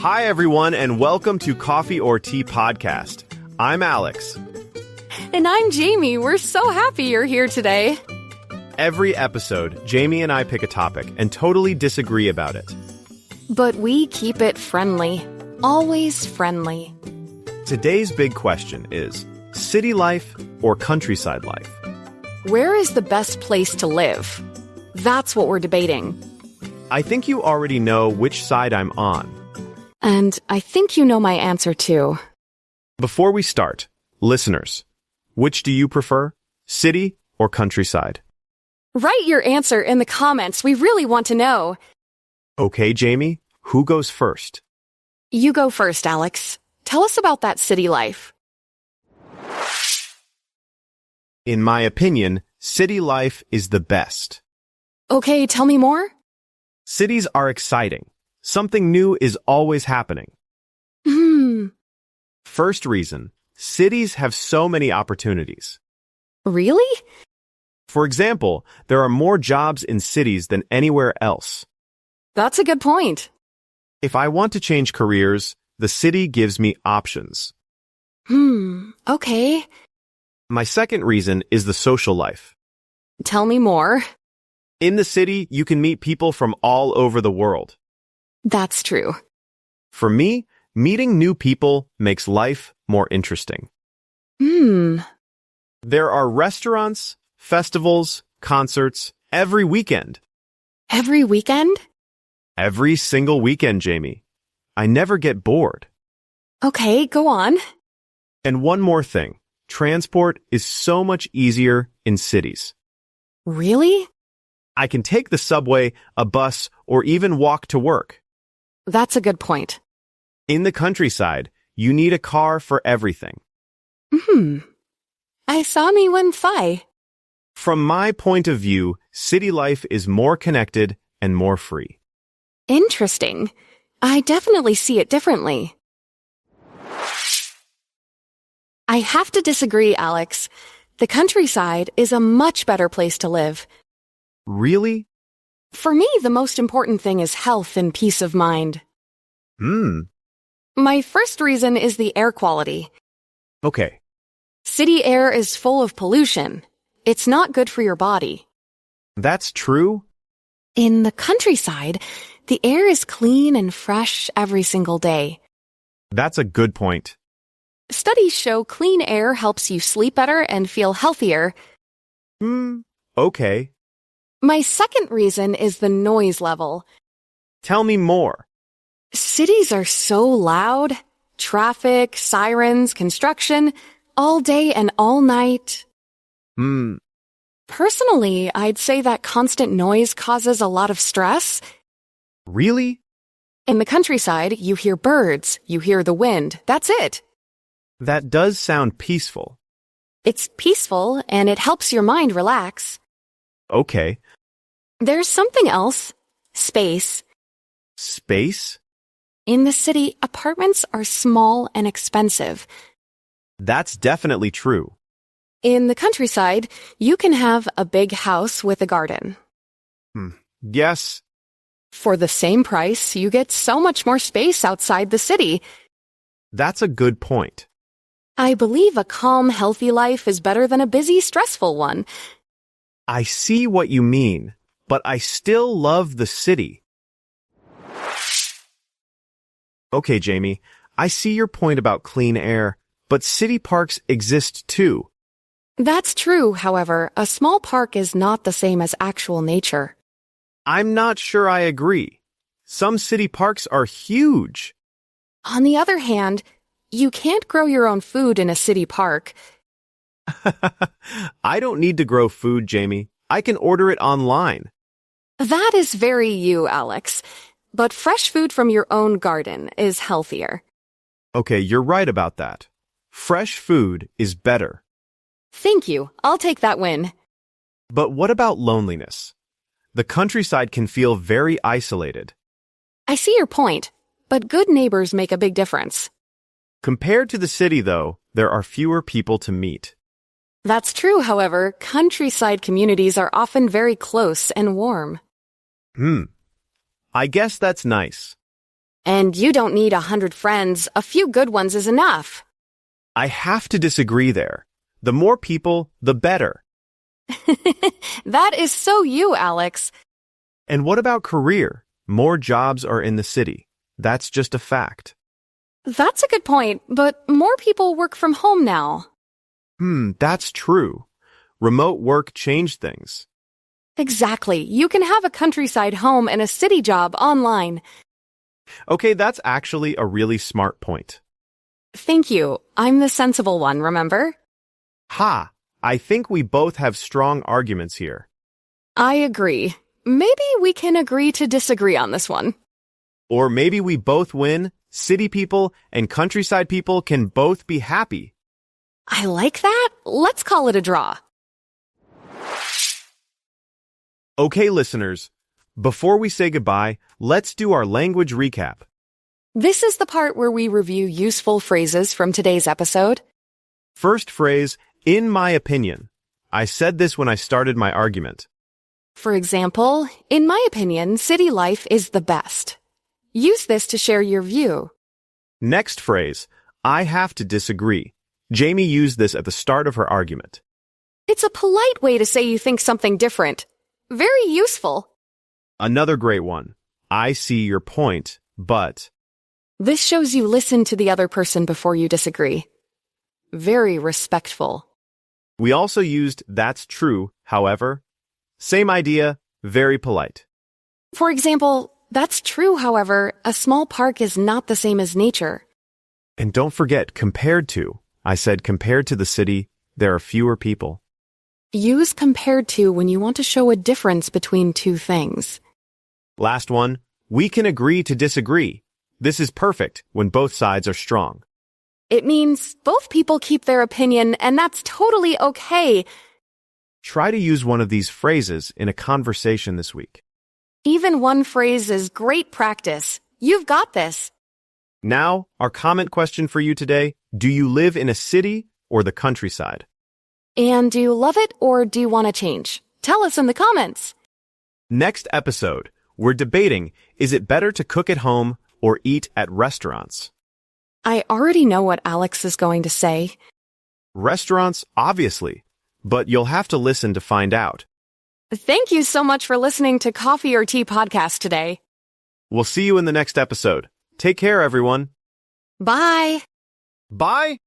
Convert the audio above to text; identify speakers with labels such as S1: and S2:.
S1: Hi, everyone, and welcome to Coffee or Tea Podcast. I'm Alex.
S2: And I'm Jamie. We're so happy you're here today.
S1: Every episode, Jamie and I pick a topic and totally disagree about it.
S2: But we keep it friendly. Always friendly.
S1: Today's big question is, city life or countryside life?
S2: Where is the best place to live? That's what we're debating.
S1: I think you already know which side I'm on.
S2: And I think you know my answer too.
S1: Before we start, listeners, which do you prefer, city or countryside?
S2: Write your answer in the comments. We really want to know.
S1: Okay, Jamie, who goes first?
S2: You go first, Alex. Tell us about that city life.
S1: In my opinion, city life is the best.
S2: Okay, tell me more.
S1: Cities are exciting. Something new is always happening. First reason, cities have so many opportunities.
S2: Really?
S1: For example, there are more jobs in cities than anywhere else.
S2: That's a good point.
S1: If I want to change careers, the city gives me options.
S2: Okay.
S1: My second reason is the social life.
S2: Tell me more.
S1: In the city, you can meet people from all over the world.
S2: That's true.
S1: For me, meeting new people makes life more interesting. There are restaurants, festivals, concerts, every weekend.
S2: Every weekend?
S1: Every single weekend, Jamie. I never get bored.
S2: Okay, go on.
S1: And one more thing. Transport is so much easier in cities.
S2: Really?
S1: I can take the subway, a bus, or even walk to work.
S2: That's a good point.
S1: In the countryside, you need a car for everything.
S2: I saw me when fi.
S1: From my point of view, city life is more connected and more free.
S2: Interesting. I definitely see it differently. I have to disagree, Alex. The countryside is a much better place to live.
S1: Really?
S2: For me, the most important thing is health and peace of mind. My first reason is the air quality.
S1: Okay.
S2: City air is full of pollution. It's not good for your body.
S1: That's true?
S2: In the countryside, the air is clean and fresh every single day.
S1: That's a good point.
S2: Studies show clean air helps you sleep better and feel healthier.
S1: Okay.
S2: My second reason is the noise level.
S1: Tell me more.
S2: Cities are so loud. Traffic, sirens, construction, all day and all night. Personally, I'd say that constant noise causes a lot of stress.
S1: Really?
S2: In the countryside, you hear birds, you hear the wind. That's it.
S1: That does sound peaceful.
S2: It's peaceful and it helps your mind relax.
S1: Okay.
S2: There's something else. Space.
S1: Space?
S2: In the city, apartments are small and expensive.
S1: That's definitely true.
S2: In the countryside, you can have a big house with a garden.
S1: Yes.
S2: For the same price, you get so much more space outside the city.
S1: That's a good point.
S2: I believe a calm, healthy life is better than a busy, stressful one.
S1: I see what you mean, but I still love the city. Okay, Jamie, I see your point about clean air, but city parks exist too.
S2: That's true, however, a small park is not the same as actual nature.
S1: I'm not sure I agree. Some city parks are huge.
S2: On the other hand, you can't grow your own food in a city park.
S1: I don't need to grow food, Jamie. I can order it online.
S2: That is very you, Alex. But fresh food from your own garden is healthier.
S1: Okay, you're right about that. Fresh food is better.
S2: Thank you. I'll take that win.
S1: But what about loneliness? The countryside can feel very isolated.
S2: I see your point, but good neighbors make a big difference.
S1: Compared to the city, though, there are fewer people to meet.
S2: That's true, however. Countryside communities are often very close and warm.
S1: I guess that's nice.
S2: And you don't need 100 friends. A few good ones is enough.
S1: I have to disagree there. The more people, the better.
S2: That is so you, Alex.
S1: And what about career? More jobs are in the city. That's just a fact.
S2: That's a good point, but more people work from home now.
S1: That's true. Remote work changed things.
S2: Exactly. You can have a countryside home and a city job online.
S1: Okay, that's actually a really smart point.
S2: Thank you. I'm the sensible one, remember?
S1: Ha! I think we both have strong arguments here.
S2: I agree. Maybe we can agree to disagree on this one.
S1: Or maybe we both win. City people and countryside people can both be happy.
S2: I like that. Let's call it a draw.
S1: Okay, listeners. Before we say goodbye, let's do our language recap.
S2: This is the part where we review useful phrases from today's episode.
S1: First phrase, in my opinion. I said this when I started my argument.
S2: For example, in my opinion, city life is the best. Use this to share your view.
S1: Next phrase, I have to disagree. Jamie used this at the start of her argument.
S2: It's a polite way to say you think something different. Very useful.
S1: Another great one. I see your point, but...
S2: This shows you listen to the other person before you disagree. Very respectful.
S1: We also used that's true, however. Same idea, very polite.
S2: For example, that's true, however, a small park is not the same as nature.
S1: And don't forget, compared to. I said compared to the city, there are fewer people.
S2: Use compared to when you want to show a difference between two things.
S1: Last one, we can agree to disagree. This is perfect when both sides are strong.
S2: It means both people keep their opinion, and that's totally okay.
S1: Try to use one of these phrases in a conversation this week.
S2: Even one phrase is great practice. You've got this.
S1: Now, our comment question for you today, do you live in a city or the countryside?
S2: And do you love it or do you want to change? Tell us in the comments.
S1: Next episode, we're debating, is it better to cook at home or eat at restaurants?
S2: I already know what Alex is going to say.
S1: Restaurants, obviously, but you'll have to listen to find out.
S2: Thank you so much for listening to Coffee or Tea Podcast today.
S1: We'll see you in the next episode. Take care, everyone.
S2: Bye.
S1: Bye.